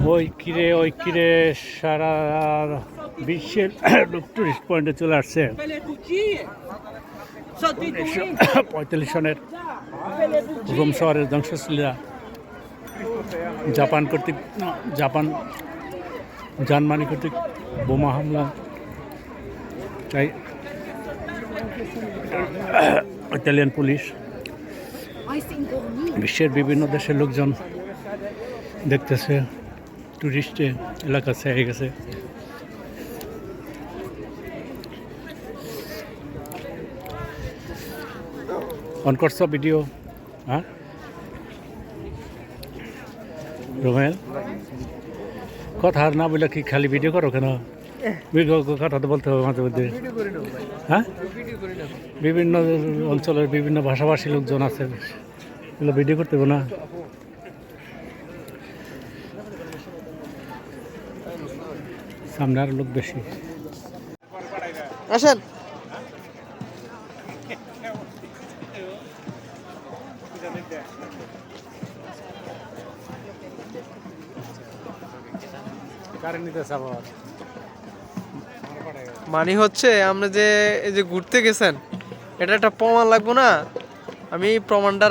ওই কিরে সারা বিশ্বের লোক টুরিস্ট পয়েন্টে চলে আসছে 1945 সনের রোম শহরের ধ্বংসশীলরা জার্মানি কর্তৃক বোমা হামলা। তাই ইতালিয়ান পুলিশ বিশ্বের বিভিন্ন দেশের লোকজন দেখতেছে টুরিস্টে এলাকা ছেয়ে গেছে। অন করছো ভিডিও? হ্যাঁ রোমেল, কথা আর না বলে কি খালি ভিডিও করো কেন? কথা তো বলতে হবে মাঝে মধ্যে। হ্যাঁ, বিভিন্ন অঞ্চলের বিভিন্ন ভাষাভাষী লোকজন আছে, এগুলো ভিডিও করতে হবে না? সামনে আর লোক বেশি। আসেন। মানে হচ্ছে আমরা যে এই যে ঘুরতে গেছেন, এটা একটা প্রমাণ লাগবো না? আমি প্রমাণটা